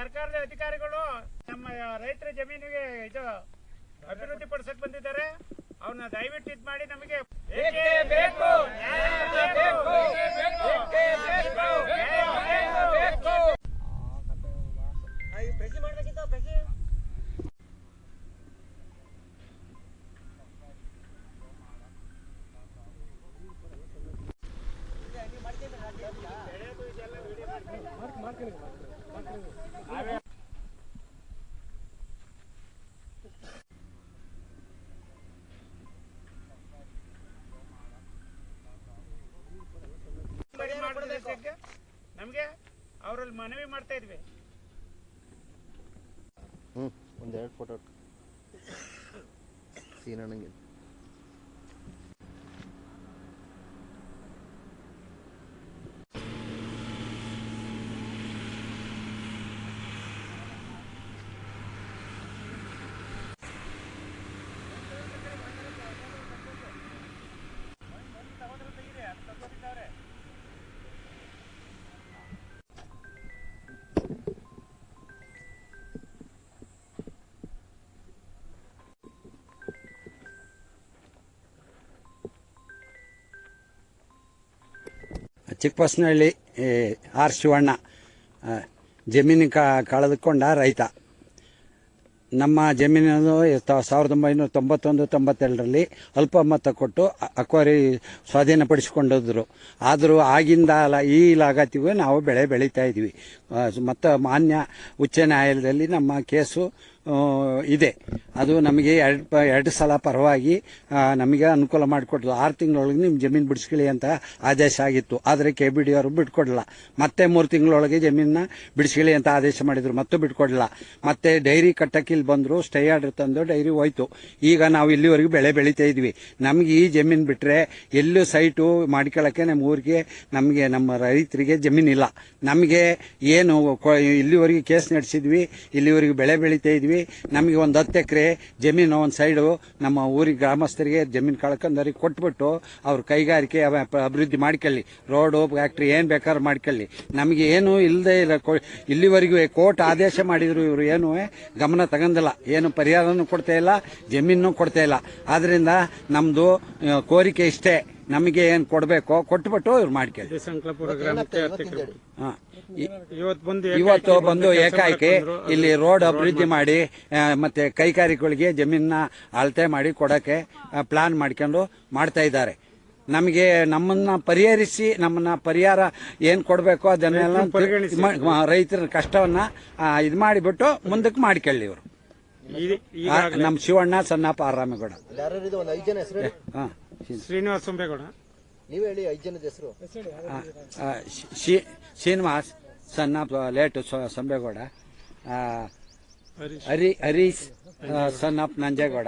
ಸರ್ಕಾರದ ಅಧಿಕಾರಿಗಳು ನಮ್ಮ ರೈತರ ಜಮೀನಿಗೆ ಇದು ಅಭಿವೃದ್ಧಿ ಪಡಿಸಕ್ ಬಂದಿದ್ದಾರೆ. ಅವನ್ನ ದಯವಿಟ್ಟು ಇದ್ ಮಾಡಿ ನಮಗೆ ನಮ್ಗೆ ಅವರಲ್ಲಿ ಮನವಿ ಮಾಡ್ತಾ ಇದ್ವಿ. ಒಂದೆರಡು ಫೋಟೋ ಸೀನಣ್ಣಂಗೆ ಚಿಕ್ಕಪಸ್ನಹಳ್ಳಿ ಆರ್ ಶಿವಣ್ಣ ಜಮೀನು ಕಳೆದುಕೊಂಡ ರೈತ. ನಮ್ಮ ಜಮೀನನ್ನು 1991-92ರಲ್ಲಿ ಅಲ್ಪಮತ ಕೊಟ್ಟು ಅಕ್ವರಿ ಸ್ವಾಧೀನಪಡಿಸಿಕೊಂಡಿದ್ರು. ಆದರೂ ಆಗಿಂದ ಈಲಾಗತ್ತಿಗೂ ನಾವು ಬೆಳೆ ಬೆಳೀತಾ ಇದ್ವಿ. ಮತ್ತು ಮಾನ್ಯ ಉಚ್ಚ ನ್ಯಾಯಾಲಯದಲ್ಲಿ ನಮ್ಮ ಕೇಸು ಇದೆ. ಅದು ನಮಗೆ ಎರಡು ಸಲ ಪರವಾಗಿ ನಮಗೆ ಅನುಕೂಲ ಮಾಡಿಕೊಟ್ರು. 6 ತಿಂಗಳೊಳಗೆ ನಿಮ್ಮ ಜಮೀನು ಬಿಡಿಸ್ಕೊಳ್ಳಿ ಅಂತ ಆದೇಶ ಆಗಿತ್ತು. ಆದರೆ KBD ಅವರು ಬಿಟ್ಕೊಡಲ್ಲ. ಮತ್ತೆ 3 ತಿಂಗಳೊಳಗೆ ಜಮೀನನ್ನ ಬಿಡಿಸ್ಕೊಳ್ಳಿ ಅಂತ ಆದೇಶ ಮಾಡಿದ್ರು, ಮತ್ತು ಬಿಟ್ಕೊಡಲ್ಲ. ಮತ್ತೆ ಡೈರಿ ಕಟ್ಟಕ್ಕೆ ಇಲ್ಲಿ ಬಂದರು, ಸ್ಟೇ ಆರ್ಡರ್ ತಂದು ಡೈರಿ ಹೋಯ್ತು. ಈಗ ನಾವು ಇಲ್ಲಿವರೆಗೂ ಬೆಳೆ ಬೆಳೀತಾ ಇದ್ವಿ. ನಮ್ಗೆ ಈ ಜಮೀನು ಬಿಟ್ಟರೆ ಎಲ್ಲೂ ಸೈಟು ಮಾಡ್ಕೊಳ್ಳೋಕ್ಕೆ ನಮ್ಮ ಊರಿಗೆ ನಮಗೆ ನಮ್ಮ ರೈತರಿಗೆ ಜಮೀನಿಲ್ಲ. ನಮಗೆ ಏನು ಇಲ್ಲಿವರೆಗೂ ಕೇಸ್ ನಡೆಸಿದ್ವಿ, ಇಲ್ಲಿವರೆಗೂ ಬೆಳೆ ಬೆಳೀತಾ ಇದ್ವಿ. ನಮಗೆ ಒಂದು 10 ಎಕರೆ ಜಮೀನು ಒಂದು ಸೈಡು ನಮ್ಮ ಊರಿಗೆ ಗ್ರಾಮಸ್ಥರಿಗೆ ಜಮೀನು ಕಳ್ಕೊಂಡವ್ರಿಗೆ ಕೊಟ್ಬಿಟ್ಟು ಅವ್ರ ಕೈಗಾರಿಕೆ ಅಭಿವೃದ್ಧಿ ಮಾಡ್ಕೊಳ್ಳಿ, ರೋಡು ಫ್ಯಾಕ್ಟ್ರಿ ಏನು ಬೇಕಾದ್ರೂ ಮಾಡ್ಕೊಳ್ಳಿ. ನಮಗೆ ಏನು ಇಲ್ಲದೆ ಇಲ್ಲ. ಇಲ್ಲಿವರೆಗೂ ಕೋರ್ಟ್ ಆದೇಶ ಮಾಡಿದ್ರು, ಇವರು ಏನು ಗಮನ ತಗೊಂಡಿಲ್ಲ. ಏನು ಪರಿಹಾರನೂ ಕೊಡ್ತಾ ಇಲ್ಲ, ಜಮೀನು ಕೊಡ್ತಾ ಇಲ್ಲ. ಆದ್ರಿಂದ ನಮ್ದು ಕೋರಿಕೆ ಇಷ್ಟೇ, ನಮಗೆ ಏನು ಕೊಡಬೇಕೋ ಕೊಟ್ಬಿಟ್ಟು ಇವ್ರು ಮಾಡ್ಕೊಳ್ಳಿ. ಇವತ್ತು ಬಂದು ಏಕಾಏಕಿ ಇಲ್ಲಿ ರೋಡ್ ಅಭಿವೃದ್ಧಿ ಮಾಡಿ ಮತ್ತೆ ಕೈಗಾರಿಕೆಗಳಿಗೆ ಜಮೀನ ಅಳತೆ ಮಾಡಿ ಕೊಡಕ್ಕೆ ಪ್ಲಾನ್ ಮಾಡ್ಕೊಂಡು ಮಾಡ್ತಾ ಇದ್ದಾರೆ. ನಮಗೆ ನಮ್ಮನ್ನ ಪರಿಹರಿಸಿ ನಮ್ಮನ್ನ ಪರಿಹಾರ ಏನ್ ಕೊಡಬೇಕೋ ಅದನ್ನೆಲ್ಲ ರೈತರ ಕಷ್ಟವನ್ನ ಇದು ಮಾಡಿಬಿಟ್ಟು ಮುಂದಕ್ಕೆ ಮಾಡ್ಕೊಳ್ಳಿ. ಇವರು ನಮ್ಮ ಶಿವಣ್ಣ, ಸಣ್ಣಪ್ಪ, ಆರಾಮೇಗೌಡ, ಶ್ರೀನಿವಾಸ ಸೊಂಬೇಗೌಡ. ನೀವೇ ಹೇಳಿ 5 ಜನದ ಹೆಸರು. ಶ್ರೀನಿವಾಸ್, ಸಣ್ಣಪ್ಪ ಲೇಟು ಸಂಬೇಗೌಡ, ಹರೀಶ್, ಸಣ್ಣಪ್ಪ ನಂಜೇಗೌಡ,